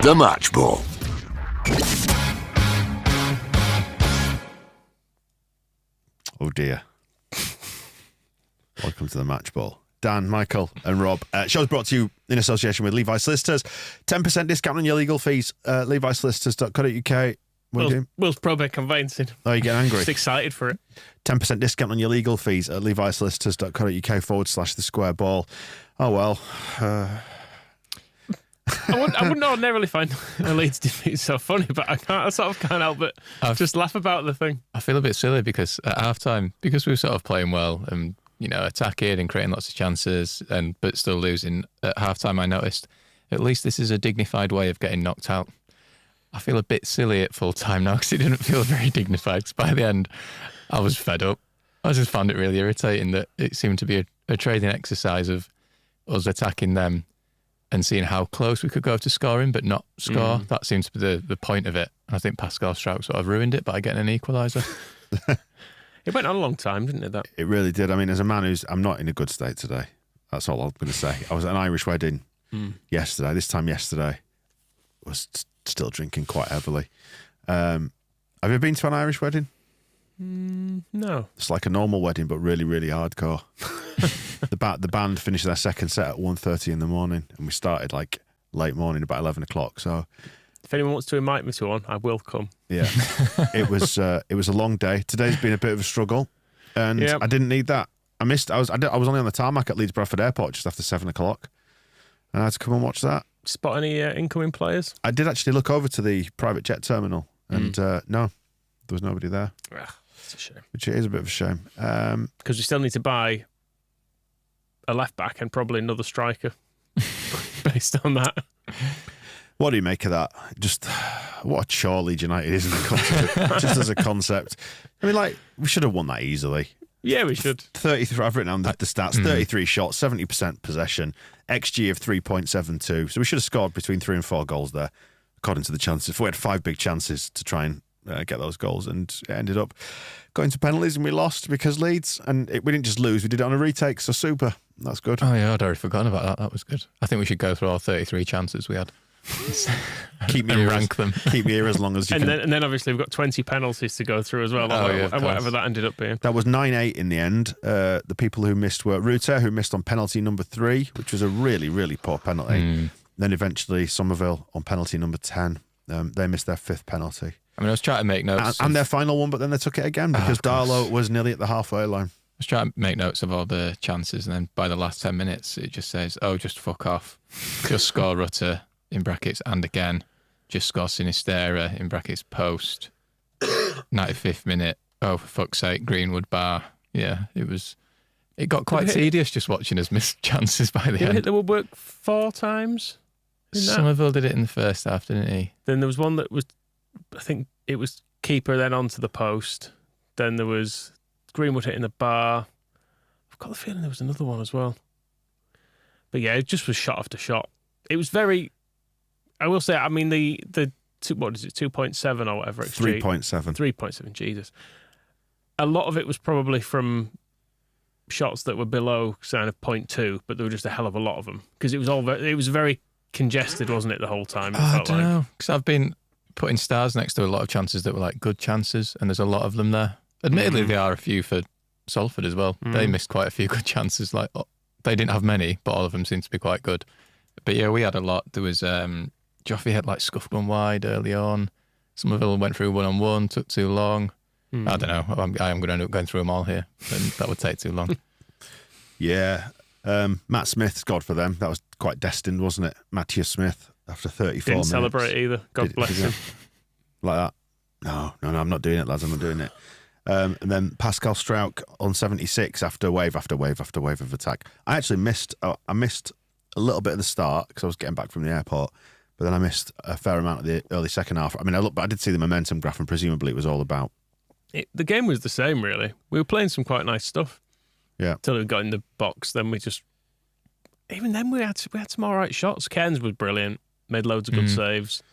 The Match Ball. Oh dear. Welcome to the Match Ball. Dan, Michael and Rob. Show's brought to you in association with Levi Solicitors. 10% discount on your legal fees. levisolicitors.co.uk. What are you doing? Will's probate conveyancing. Oh, you're getting angry? Just excited for it. 10% discount on your legal fees at levisolicitors.co.uk/the square ball. Oh, well. I wouldn't ordinarily find a Leeds defeat so funny, but I can't help but just laugh about the thing. I feel a bit silly because at halftime, because we were sort of playing well and, you know, attacking and creating lots of chances, but still losing, at halftime I noticed, at least this is a dignified way of getting knocked out. I feel a bit silly at full time now because it didn't feel very dignified. Because by the end, I was fed up. I just found it really irritating that it seemed to be a trading exercise of us attacking them and seeing how close we could go to scoring, but not score. That seems to be the point of it. And I think Pascal Strauch sort of ruined it by getting an equaliser. It went on a long time, didn't it? That It really did. I mean, as a man I'm not in a good state today. That's all I'm going to say. I was at an Irish wedding yesterday. This time yesterday, I was still drinking quite heavily. Have you been to an Irish wedding? No. It's like a normal wedding, but really, really hardcore. The band finished their second set at 1:30 in the morning, and we started like late morning, about 11 o'clock. So, if anyone wants to invite me to one, I will come. Yeah, it was a long day. Today's been a bit of a struggle, and I didn't need that. I was only on the tarmac at Leeds Bradford Airport just after 7 o'clock, and I had to come and watch that. Spot any incoming players? I did actually look over to the private jet terminal, and no, there was nobody there. It's a shame. Which it is a bit of a shame. Because we still need to buy a left back and probably another striker based on that. What do you make of that? Just what a chore Leeds United is in the concept, just as a concept. I mean, like, we should have won that easily. Yeah, we should. 33. I've written down the stats. 33 shots, 70% possession, XG of 3.72. So we should have scored between 3 and 4 goals there, according to the chances. If we had 5 big chances to try and get those goals, and it ended up going to penalties, and we lost because Leeds, and we didn't just lose, we did it on a retake. So super. That's good. Oh yeah, I'd already forgotten about that. That was good. I think we should go through all 33 chances we had. Keep me rank them. Keep me here as long as you can. And then obviously we've got 20 penalties to go through as well. Whatever that ended up being. That was 9-8 in the end. The people who missed were Ruter, who missed on penalty number 3, which was a really, really poor penalty. Then eventually Somerville on penalty number 10. They missed their 5th penalty. I mean, I was trying to make notes. And their final one, but then they took it again because Darlow was nearly at the halfway line. I was trying to make notes of all the chances, and then by the last 10 minutes, it just says, oh, just fuck off. Just score Rutter, in brackets, and again. Just score Sinistera, in brackets, post. 95th minute. Oh, for fuck's sake, Greenwood bar. Yeah, it got quite tedious just watching us miss chances by the end. Hit the woodwork 4 times? Somerville did it in the first half, didn't he? Then there was one that was, I think it was keeper then onto the post. Then there was Greenwood hitting the bar. I've got the feeling there was another one as well. But yeah, it just was shot after shot. It was very, I will say, I mean, the what is it, 2.7 or whatever? 3.7. 3.7, Jesus. A lot of it was probably from shots that were below kind of 0.2, but there were just a hell of a lot of them. Because it was very congested, wasn't it, the whole time? I don't know, because I've been putting stars next to a lot of chances that were like good chances, and there's a lot of them there. Admittedly, there are a few for Salford as well. They missed quite a few good chances. Like, they didn't have many, but all of them seemed to be quite good. But yeah, we had a lot. There was Joffrey had like scuffed one wide early on. Somerville went through 1-on-1, took too long. I don't know. I am going to end up going through them all here, and that would take too long. Yeah. Matt Smith scored for them. That was quite destined, wasn't it? Matthias Smith after 34 minutes. Didn't celebrate either. God bless him. Like that. No, I'm not doing it, lads. I'm not doing it. And then Pascal Strauch on 76 after wave after wave after wave of attack. I actually missed a little bit of the start because I was getting back from the airport, but then I missed a fair amount of the early second half. I mean, but I did see the momentum graph, and presumably it was all about. The game was the same, really. We were playing some quite nice stuff. Yeah. Until we got in the box, then we just. Even then, we had some all right shots. Cairns was brilliant, made loads of good saves.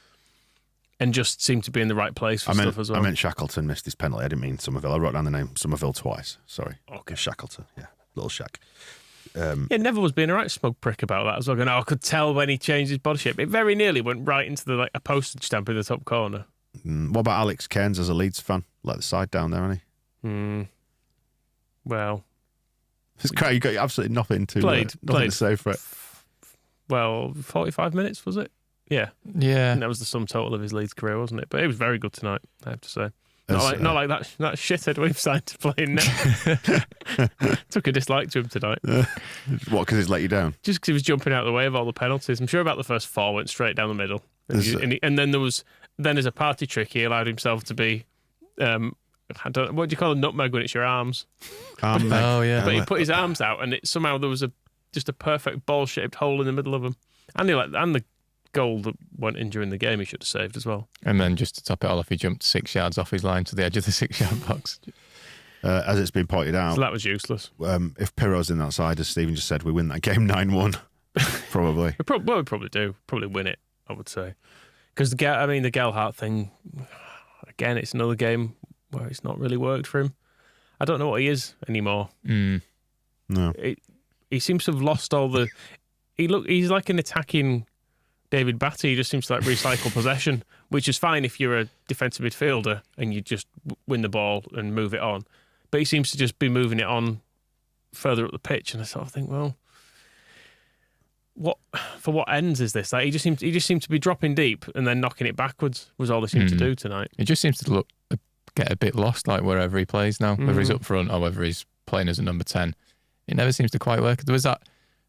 And just seemed to be in the right place for stuff as well. I meant Shackleton missed his penalty. I didn't mean Somerville. I wrote down the name Somerville twice. Sorry. Okay. Shackleton, yeah. Little Shack. Neville was being a right smug prick about that as well. Going, I could tell when he changed his body shape. It very nearly went right into a postage stamp in the top corner. What about Alex Cairns as a Leeds fan? Let the side down there, hasn't he? Well, It's great. You got absolutely nothing to say for it. Well, 45 minutes was it? Yeah. Yeah. And that was the sum total of his Leeds career, wasn't it? But it was very good tonight, I have to say. Not like that shithead we've signed to play in now. Took a dislike to him tonight. What, because he's let you down? Just because he was jumping out of the way of all the penalties. I'm sure about the first 4 went straight down the middle. And then as a party trick, he allowed himself to be, what do you call a nutmeg when it's your arms? Oh, yeah. But he put his arms out and somehow there was just a perfect ball-shaped hole in the middle of them. And the goal that went in during the game he should have saved as well. And then just to top it all off, he jumped 6 yards off his line to the edge of the 6-yard box. As it's been pointed out, So that was useless. if Pirro's in that side, as Stephen just said, we win that game 9-1. Probably. We probably do. Probably win it, I would say. Because the Gelhardt thing, again, it's another game where it's not really worked for him. I don't know what he is anymore. No. He seems to have lost all the... He's like an attacking David Batty. He just seems to recycle possession, which is fine if you're a defensive midfielder and you just win the ball and move it on. But he seems to just be moving it on further up the pitch, and I sort of think, well, what ends is this? Like he just seemed to be dropping deep and then knocking it backwards was all he seemed to do tonight. It just seems to get a bit lost, like wherever he plays now, whether he's up front or whether he's playing as a number 10. It never seems to quite work. There was that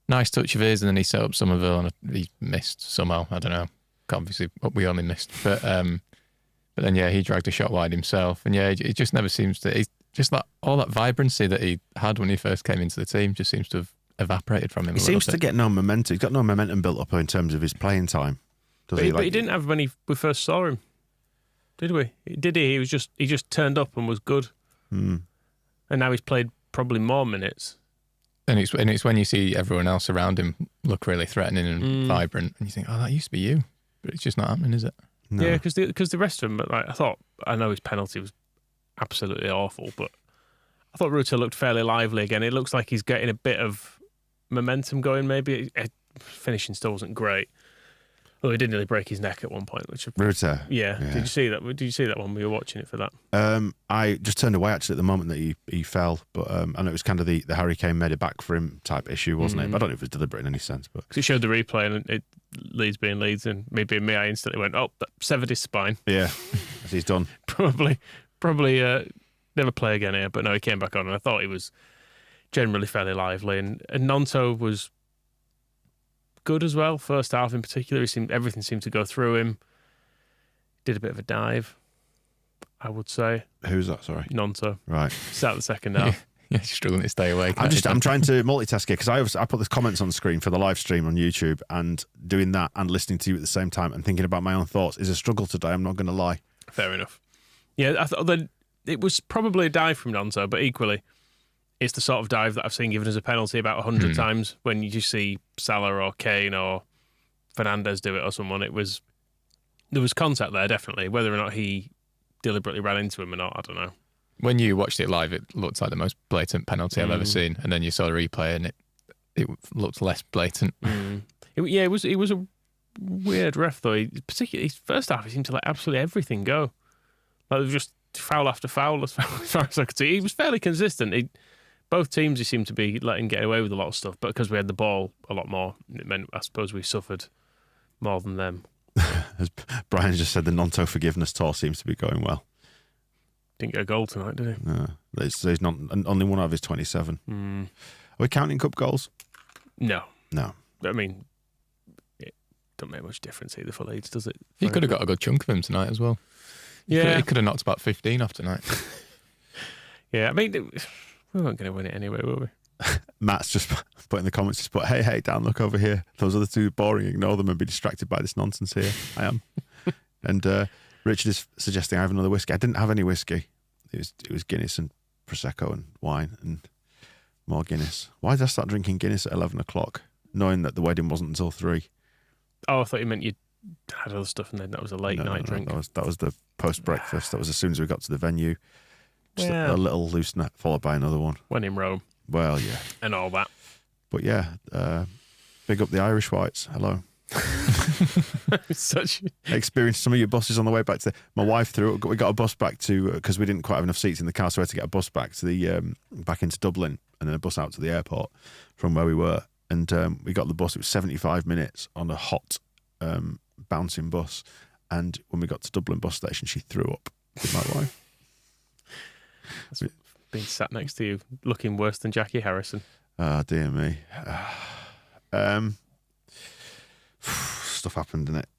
nice touch of his, and then he set up Somerville, and he missed somehow. I don't know. Obviously, we only missed, but then he dragged a shot wide himself, and it just never seems to. It's just all that vibrancy that he had when he first came into the team just seems to have evaporated from him. He seems to get no momentum. He's got no momentum built up in terms of his playing time. But he didn't have when we first saw him, did we? Did he? He just turned up and was good, and now he's played probably more minutes. And it's when you see everyone else around him look really threatening and vibrant, and you think, oh, that used to be you, but it's just not happening, is it? No. Yeah, because the rest of them, I know his penalty was absolutely awful, but I thought Ruta looked fairly lively again. It looks like he's getting a bit of momentum going. Maybe finishing still wasn't great. Well, he did nearly break his neck at one point. Ruta. Yeah. Did you see that? Did you see that when we were watching it for that? I just turned away actually at the moment that he fell, but and it was kind of the Harry Kane made it back for him type issue, wasn't it? But I don't know if it was deliberate in any sense. But because it showed the replay and Leeds being Leeds, and me being me, I instantly went, "Oh, that severed his spine." Yeah, as he's done. probably never play again here. But no, he came back on, and I thought he was generally fairly lively, and Nonto was good as well. First half in particular, everything seemed to go through him. Did a bit of a dive, I would say. Who's that? Sorry, Nonto. Right. Sat the second half. Yeah, struggling to stay awake. I'm trying to multitask here because I put the comments on the screen for the live stream on YouTube, and doing that and listening to you at the same time and thinking about my own thoughts is a struggle today. I'm not going to lie. Fair enough. Yeah, I thought that it was probably a dive from Nonto, but equally, it's the sort of dive that I've seen given as a penalty about 100 times when you just see Salah or Kane or Fernandes do it or someone. There was contact there, definitely. Whether or not he deliberately ran into him or not, I don't know. When you watched it live, it looked like the most blatant penalty I've ever seen, and then you saw the replay, and it looked less blatant. It was a weird ref though. Particularly his first half, he seemed to let absolutely everything go. Like just foul after foul as far as I could see. He was fairly consistent. Both teams he seemed to be letting get away with a lot of stuff, but because we had the ball a lot more, it meant I suppose we suffered more than them. As Brian just said, the Nonto forgiveness tour seems to be going well. Didn't get a goal tonight, did he? No, there's not only one out of his 27. Are we counting cup goals? No. I mean, it doesn't make much difference either for Leeds, does it? He could have got a good chunk of him tonight as well. He could have knocked about 15 off tonight. Yeah, I mean, we weren't going to win it anyway, were we? Matt's just put in the comments, just put, hey, Dan, look over here. Those are the two boring. Ignore them and be distracted by this nonsense here. I am. And Richard is suggesting I have another whiskey. I didn't have any whiskey. It was Guinness and Prosecco and wine and more Guinness. Why did I start drinking Guinness at 11 o'clock, knowing that the wedding wasn't until 3? Oh, I thought you meant you had other stuff and then that was a late night drink. That was the post-breakfast. That was as soon as we got to the venue. Just a little loose nut followed by another one. When in Rome. Well, yeah. And all that. But yeah, big up the Irish Whites. Hello. Such Experienced some of your buses on the way back to my wife we got a bus back to, because we didn't quite have enough seats in the car, so we had to get a bus back to the back into Dublin and then a bus out to the airport from where we were, and we got the bus. It was 75 minutes on a hot bouncing bus, and when we got to Dublin bus station, she threw up with my wife. That's being sat next to you looking worse than Jackie Harrison. Oh dear me. Stuff happened, didn't it?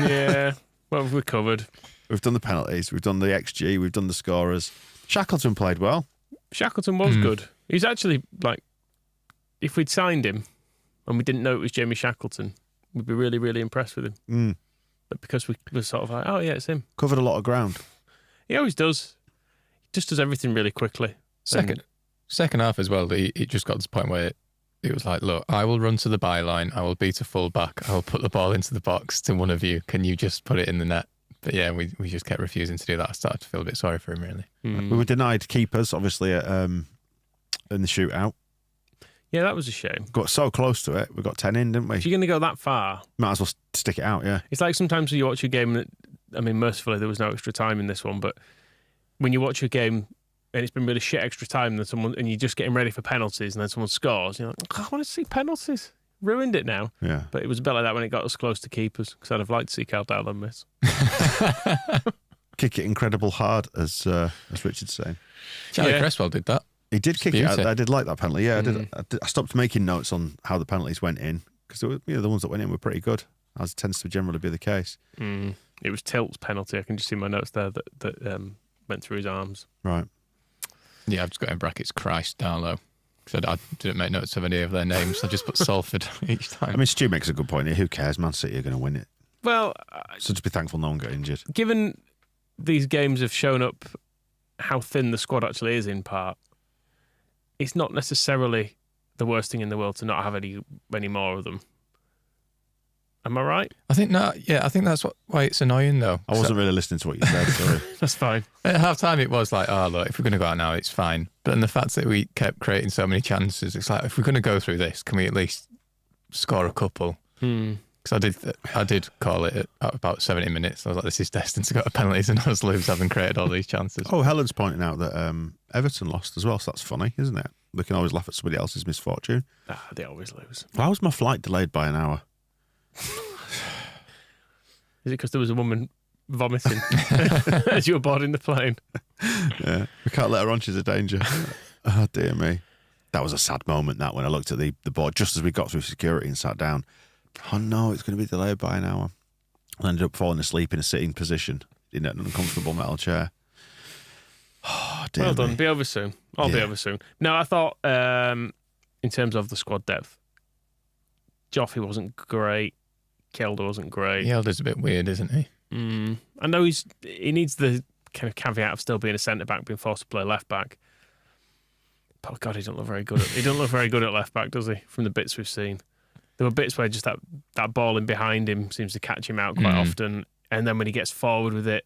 Yeah. Well, we've recovered. We've done the penalties, we've done the XG, we've done the scorers. Shackleton played well. Shackleton was good. He's actually, like, if we'd signed him and we didn't know it was Jamie Shackleton, we'd be really, really impressed with him. But because we were sort of like, oh yeah, it's him. Covered a lot of ground. He always does. He just does everything really quickly. Second half as well, it just got to the point where it was like, look, I will run to the byline, I will beat a full back, I will put the ball into the box to one of you. Can you just put it in the net? But yeah, we just kept refusing to do that. I started to feel a bit sorry for him, really. We were denied keepers, obviously, in the shootout. Yeah, that was a shame. Got so close to it. We got 10 in, didn't we? If you're going to go that far, Might as well stick it out, yeah. it's like sometimes when you watch a game that, I mean, mercifully, there was no extra time in this one, but when you watch a game and it's been really shit extra time, and you're just getting ready for penalties, and then someone scores, you're like, I want to see penalties. Ruined it now. Yeah. But it was a bit like that when it got us close to keepers, because I'd have liked to see Cal Dowland miss. Kick it incredible hard, as Richard's saying. Charlie Cresswell did that. He did kick it. I did like that penalty. Yeah, I stopped making notes on how the penalties went in, because the ones that went in were pretty good, as tends to generally be the case. It was Tilt's penalty. I can just see my notes there that went through his arms. Right. Yeah, I've just got in brackets Christ, Darlow. Because I didn't make notes of any of their names. I just put Salford each time. I mean, Stu makes a good point here. Who cares? Man City are going to win it. Well, So just be thankful no one got injured. given these games have shown up how thin the squad actually is in part, it's not necessarily the worst thing in the world to not have any more of them. Am I right? I think that's why it's annoying, though. I wasn't really listening to what you said, sorry. That's fine. At half time, it was like, oh, look, if we're going to go out now, it's fine. But then the fact that we kept creating so many chances, it's like, if we're going to go through this, can we at least score a couple? Because I did call it at about 70 minutes. I was like, this is destined to go to penalties, and us lose having created all these chances. Oh, Helen's pointing out that Everton lost as well, so that's funny, isn't it? We can always laugh at somebody else's misfortune. They always lose. Why was my flight delayed by an hour? Is it because there was a woman vomiting as you were boarding the plane? Yeah, we can't let her on. She's a danger. Oh, dear me. That was a sad moment, that, when I looked at the board just as we got through security and sat down. Oh, no, it's going to be delayed by an hour. I ended up falling asleep in a sitting position in an uncomfortable metal chair. Oh, dear Well done. me. Be over soon. I'll be over soon. No, I thought in terms of the squad depth, Joffrey wasn't great. Kelder wasn't great. Yelder's a bit weird, isn't he? I know he needs the kind of caveat of still being a centre back, being forced to play left back. But God, he doesn't look very good. He doesn't look very good at left back, does he? From the bits we've seen, there were bits where just that ball in behind him seems to catch him out quite often, and then when he gets forward with it,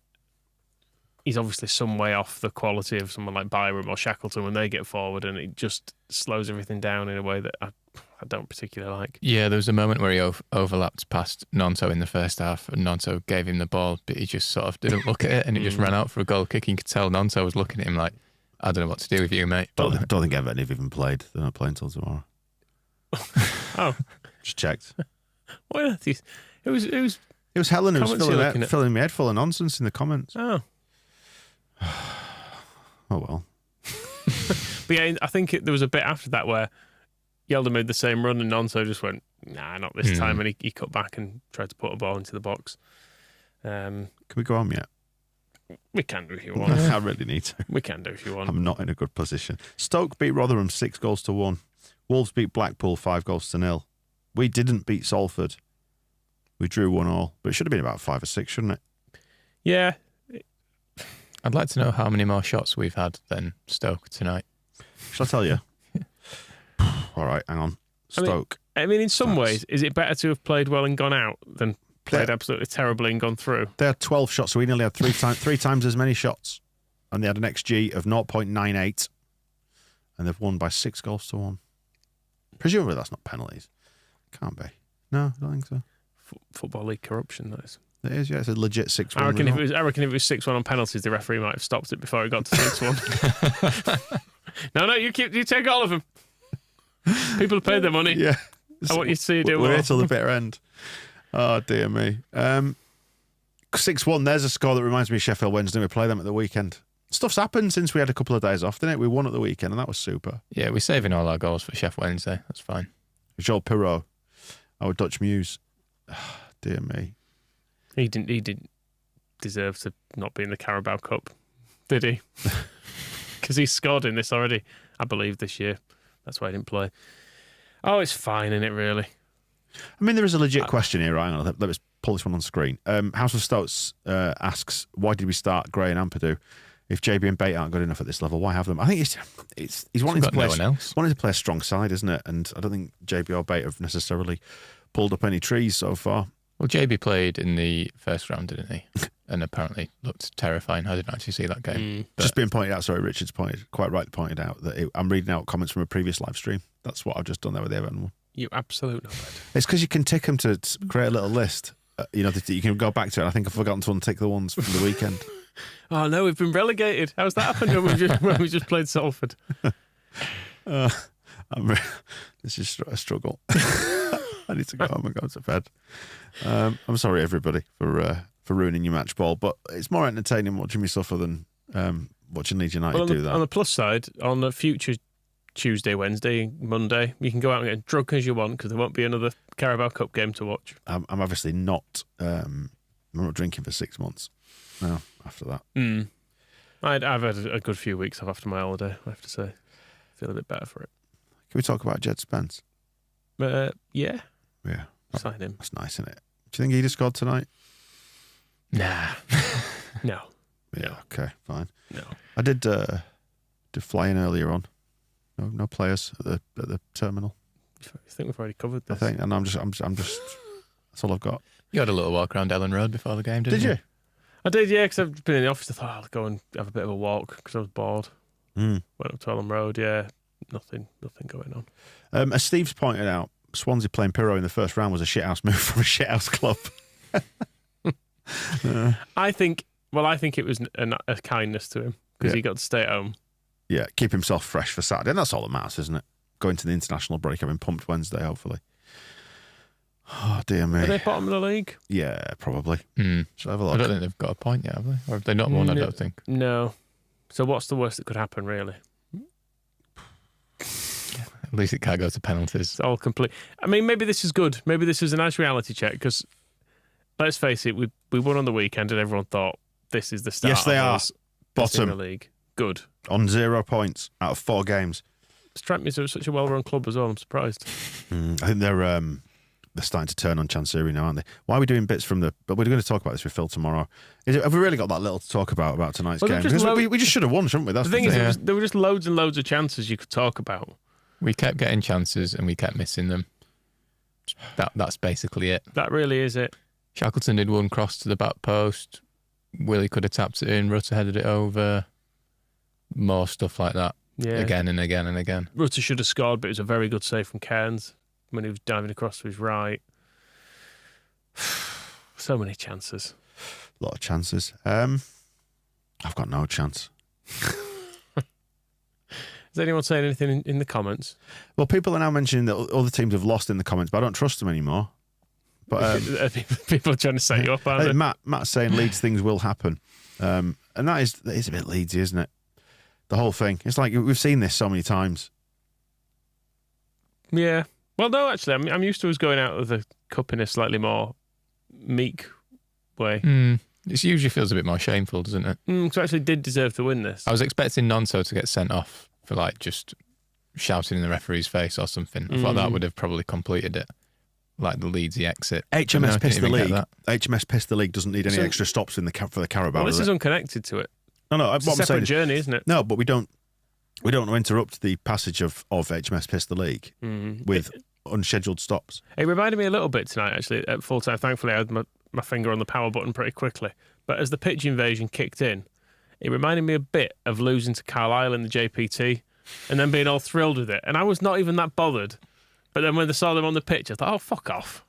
he's obviously some way off the quality of someone like Byram or Shackleton when they get forward, and it just slows everything down in a way that I don't particularly like. Yeah, there was a moment where he overlapped past Nonto in the first half, and Nonto gave him the ball, but he just sort of didn't look at it, and he just ran out for a goal kick. You could tell Nonto was looking at him like, I don't know what to do with you, mate. Don't think Everton have even played. They're not playing until tomorrow. Oh. Just checked. What on earth? It was Helen who was Comments you're looking at. filling me head full of nonsense in the comments. Oh. Oh, well. But yeah, I think there was a bit after that where Yelder made the same run and Nonso just went, nah, not this time. And he cut back and tried to put a ball into the box. Can we go home yet? We can do if you want. I really need to. We can do if you want. I'm not in a good position. Stoke beat Rotherham 6-1. Wolves beat Blackpool 5-0. We didn't beat Salford. We drew 1-1. But it should have been about 5 or 6, shouldn't it? Yeah. I'd like to know how many more shots we've had than Stoke tonight. Shall I tell you? All right, hang on. Stoke. I mean, in some ways, is it better to have played well and gone out than played absolutely terribly and gone through? They had 12 shots, so we nearly had three times as many shots. And they had an XG of 0.98. And they've won by 6-1. Presumably that's not penalties. Can't be. No, I don't think so. Football League corruption, that is. It is, yeah. It's a legit 6-1. I reckon if it was 6-1 on penalties, the referee might have stopped it before it got to 6-1. No, you take all of them. People have paid their money. Yeah. I want you to see you do We're well. here till the bitter end. Oh, dear me. 6-1, there's a score that reminds me of Sheffield Wednesday. We play them at the weekend. Stuff's happened since we had a couple of days off, didn't it? We won at the weekend, and that was super. Yeah, we're saving all our goals for Sheffield Wednesday. That's fine. Joel Pirot, our Dutch muse. Oh, dear me. He didn't deserve to not be in the Carabao Cup, did he? Because he scored in this already, I believe, this year. That's why he didn't play. Oh, it's fine, isn't it, really? I mean, there is a legit question here, right? Hang on, let us pull this one on screen. House of Stoats asks, why did we start Gray and Ampadu? If JB and Bate aren't good enough at this level, why have them? I think he's wanting to play a strong side, isn't it? And I don't think JB or Bate have necessarily pulled up any trees so far. Well, JB played in the first round, didn't he? And apparently looked terrifying. I didn't actually see that game. Just being pointed out, sorry, Richard's quite rightly pointed out that I'm reading out comments from a previous live stream. That's what I've just done there with the Everton one. You absolute knobhead. It's because you can tick them to create a little list. That you can go back to it. I think I've forgotten to untick the ones from the weekend. Oh no, we've been relegated. How's that happened when we just played Salford? This is a struggle. I need to go home and go to bed. I'm sorry, everybody, for ruining your match ball, but it's more entertaining watching me suffer than watching Leeds United do that. On the plus side, on the future Tuesday, Wednesday, Monday, you can go out and get drunk as you want because there won't be another Carabao Cup game to watch. I'm obviously not. I'm not drinking for 6 months. No, after that. I've had a good few weeks off after my holiday, I have to say. Feel a bit better for it. Can we talk about Jed Spence? Yeah. Yeah. Sign him. That's nice, isn't it? Do you think he'd have scored tonight? Nah. No. Yeah, okay, fine. No. I did fly in earlier on. No players at the terminal. I think we've already covered I this. think, and I'm just that's all I've got. You had a little walk around Ellen Road before the game, didn't you? Did you? I did, yeah, because I've been in the office. I thought I'll go and have a bit of a walk because I was bored. Went up to Ellen Road, yeah. Nothing going on. As Steve's pointed out, Swansea playing Pirro in the first round was a shithouse move from a shithouse club. I think it was a kindness to him because he got to stay at home. Yeah, keep himself fresh for Saturday. And that's all that matters, isn't it? Going to the international break, having pumped Wednesday, hopefully. Oh, dear me. Are they bottom of the league? Yeah, probably. Should I have a I look? don't think they've got a point yet, have they? Or have they not won, I don't think. No. So what's the worst that could happen, really? At least it can't go to penalties. It's all complete. I mean, maybe this is good. Maybe this is a nice reality check because, let's face it, we won on the weekend and everyone thought this is the start. Yes, they of are. us Bottom. in the league. Good. On 0 points out of 4 games. Strike me as such a well-run club as well. I'm surprised. I think they're starting to turn on Chansiri now, aren't they? Why are we doing bits from the... But we're going to talk about this with Phil tomorrow. Have we really got that little to talk about tonight's game? Because we just should have won, shouldn't we? That's the thing is, there were just loads and loads of chances you could talk about. We kept getting chances and we kept missing them. That's basically it. That really is it. Shackleton did one cross to the back post. Willie could have tapped it in. Rutter headed it over. More stuff like that. Yeah. Again and again and again. Rutter should have scored, but it was a very good save from Cairns when he was diving across to his right. So many chances. A lot of chances. I've got no chance. Is anyone saying anything in the comments? Well, people are now mentioning that other teams have lost in the comments, but I don't trust them anymore. But people are trying to set you up, aren't they? Matt's saying Leeds things will happen. And that is a bit Leedsy, isn't it? The whole thing. It's like we've seen this so many times. Yeah. Well, no, actually, I'm used to us going out of the cup in a slightly more meek way. It usually feels a bit more shameful, doesn't it? So actually did deserve to win this. I was expecting Nonso to get sent off for just shouting in the referee's face or something. I thought that would have probably completed it. Like the Leedsy exit. HMS pissed the league. HMS pissed the league doesn't need any extra stops for the Carabao. Well, this is unconnected to it. No. It's a separate journey, isn't it? No, but we don't want to interrupt the passage of HMS pissed the league with unscheduled stops. It reminded me a little bit tonight, actually, at full time. Thankfully, I had my finger on the power button pretty quickly. But as the pitch invasion kicked in, it reminded me a bit of losing to Carlisle in the JPT and then being all thrilled with it. And I was not even that bothered But then when they saw them on the pitch, I thought, oh, fuck off.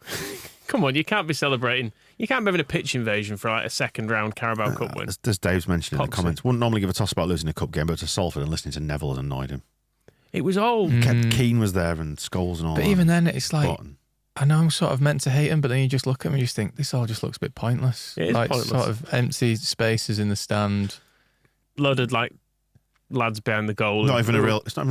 Come on, you can't be celebrating. You can't be having a pitch invasion for like a second round Carabao Cup win. As Dave's mentioned in the Poxy. comments, wouldn't normally give a toss about losing a cup game, but to Salford and listening to Neville has annoyed him. It was all... Keane was there and Scholes and all But that. even then, it's like, Button. I know I'm sort of meant to hate him, but then you just look at him and you just think, this all just looks a bit pointless. It is like pointless. sort of empty spaces in the stand. Loaded like lads behind the goal. It's not even a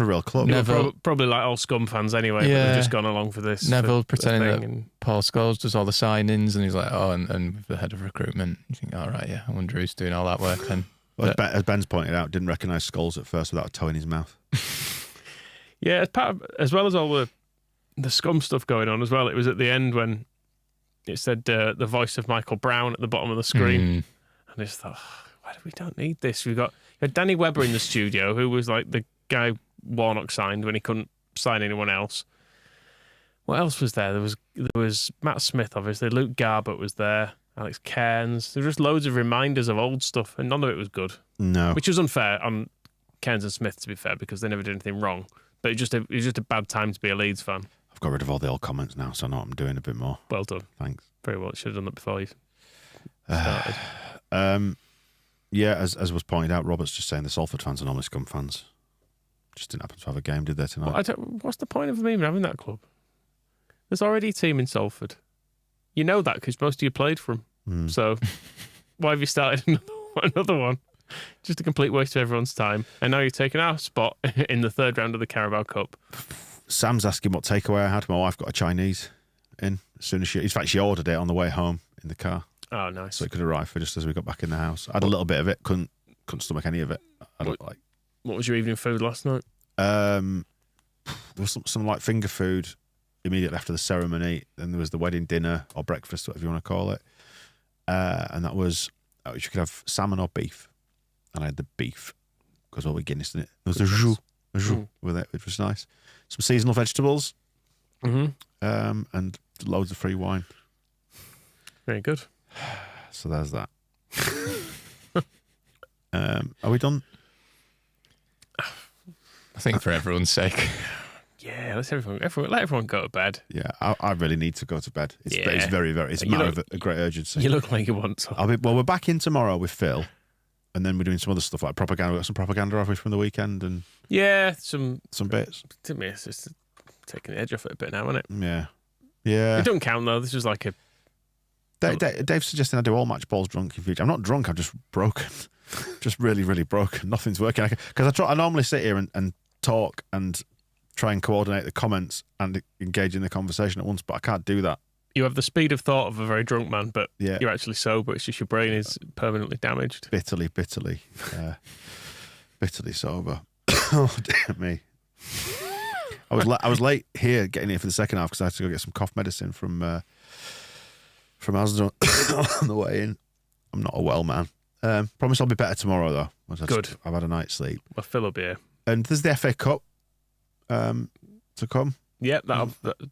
real club. They were Neville- probably like all scum fans anyway, but Yeah. they've just gone along for this. Neville for pretending the thing that and Paul Scholes does all the signings, and he's like, oh, and with the head of recruitment, you think, all right, yeah, I wonder who's doing all that work then. Well, as Ben's pointed out, didn't recognise Scholes at first without a toe in his mouth. Yeah, as well as all the scum stuff going on as well, it was at the end when it said the voice of Michael Brown at the bottom of the screen. And I just thought, we don't need this. We had Danny Webber in the studio, who was like the guy Warnock signed when he couldn't sign anyone else. What else was there? There was Matt Smith, obviously. Luke Garbutt was there. Alex Cairns. There were just loads of reminders of old stuff, and none of it was good. No. Which was unfair on Cairns and Smith, to be fair, because they never did anything wrong. But it was just a bad time to be a Leeds fan. I've got rid of all the old comments now, so I know what I'm doing a bit more. Well done. Thanks. Very well. Should have done that before you started. Yeah, as was pointed out, Robert's just saying the Salford fans are normally scum fans. Just didn't happen to have a game, did they, tonight? What's the point of them even having that club? There's already a team in Salford. You know that because most of you played for them. So why have you started another one? Just a complete waste of everyone's time. And now you're taking our spot in the third round of the Carabao Cup. Sam's asking what takeaway I had. My wife got a Chinese in as soon as she ordered it on the way home in the car. Oh, nice. So it could arrive for just as we got back in the house. I had a little bit of it, couldn't stomach any of it. What was your evening food last night? There was some like finger food immediately after the ceremony. Then there was the wedding dinner or breakfast, whatever you want to call it. And that was, you could have salmon or beef. And I had the beef because all we're Guinness in it. There was the jus with it, which was nice. Some seasonal vegetables. And loads of free wine. Very good. So there's that. Are we done? I think for everyone's sake. Yeah, let everyone go to bed. Yeah, I really need to go to bed. It's very, very. It's a matter of a great urgency. You look like you want to. We're back in tomorrow with Phil, and then we're doing some other stuff like propaganda. We've got some propaganda off from the weekend and some bits. To me, it's just taking the edge off it a bit now, isn't it? Yeah, yeah. It don't count though. This was like a. Dave's suggesting I do all match balls drunk in future. I'm not drunk. I'm just broken, just really, really broken. Nothing's working. Because I normally sit here and talk and try and coordinate the comments and engage in the conversation at once, but I can't do that. You have the speed of thought of a very drunk man, but Yeah. you're actually sober. It's just your brain is permanently damaged. Bitterly sober. Oh dear me. I was late here getting here for the second half because I had to go get some cough medicine from Asda on the way in. I'm not a well man. Promise I'll be better tomorrow though. Good. I've had a night's sleep. Well, Phil will be here. And there's the FA Cup to come. Yeah,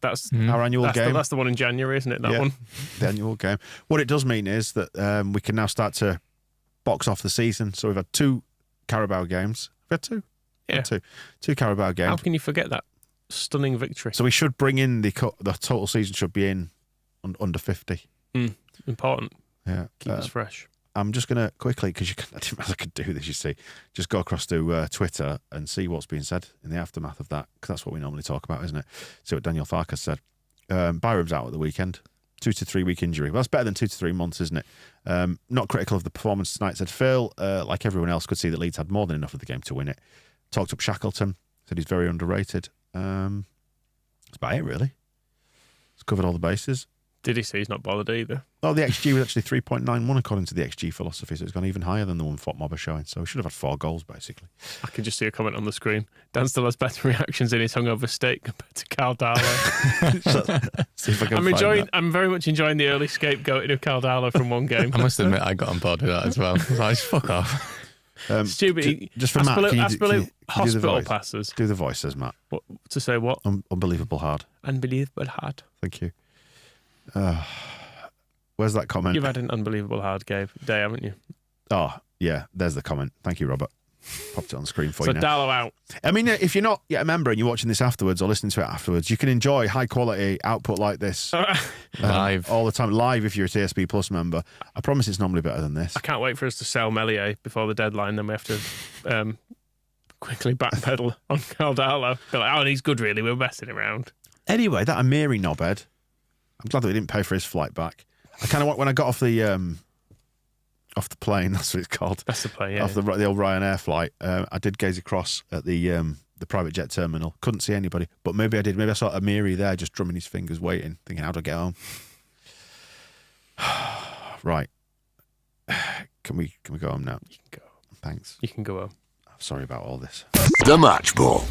that's Our annual game. That's the one in January, isn't it? That Yeah. one. The annual game. What it does mean is that we can now start to box off the season. So we've had 2 Carabao games. We've had 2. Yeah. Two Carabao games. How can you forget that stunning victory? So we should bring in the total season should be in under 50. Important. Yeah. Keep us fresh. I'm just going to quickly, because I didn't realize I could do this, you see, just go across to Twitter and see what's being said in the aftermath of that, because that's what we normally talk about, isn't it? See what Daniel Farkas said. Byram's out at the weekend. 2 to 3 week injury. Well, that's better than 2 to 3 months, isn't it? Not critical of the performance tonight, said Phil. Like everyone else, could see that Leeds had more than enough of the game to win it. Talked up Shackleton. Said he's very underrated. That's about it, really. It's covered all the bases. Did he say he's not bothered either? Oh, the XG was actually 3.91 according to the XG philosophy, so it's gone even higher than the one Fort Mob are showing. So we should have had 4 goals, basically. I can just see a comment on the screen. Dan still has better reactions in his hungover state compared to Carl Darlow. See if I can find that. I'm very much enjoying the early scapegoating of Carl Darlow from one game. I must admit, I got on board with that as well. I was like, fuck off. Stupid. Just for Matt, can you do the hospital voice? passes. Do the voices, Matt. What, to say what? Unbelievable hard. Unbelievable hard. Thank you. Where's that comment? You've had an unbelievable hard day, haven't you? Oh, yeah, there's the comment. Thank you, Robert. Popped it on screen for So you now. Darlow out. I mean, if you're not yet a member and you're watching this afterwards or listening to it afterwards, you can enjoy high quality output like this Live. all the time, live if you're a TSB Plus member. I promise it's normally better than this. I can't wait for us to sell Melier before the deadline. Then we have to quickly backpedal on Carl Darlow. Be like, oh, he's good, really. We're messing around. Anyway, that Amiri knobhead, I'm glad that we didn't pay for his flight back. I kind of when I got off the plane, that's what it's called. That's the play, yeah. Off the old Ryanair flight, I did gaze across at the private jet terminal. Couldn't see anybody, but maybe I did. Maybe I saw Amiri there, just drumming his fingers, waiting, thinking, how do I get home? Right. Can we go home now? You can go. Thanks. You can go home. I'm sorry about all this. The Match Ball.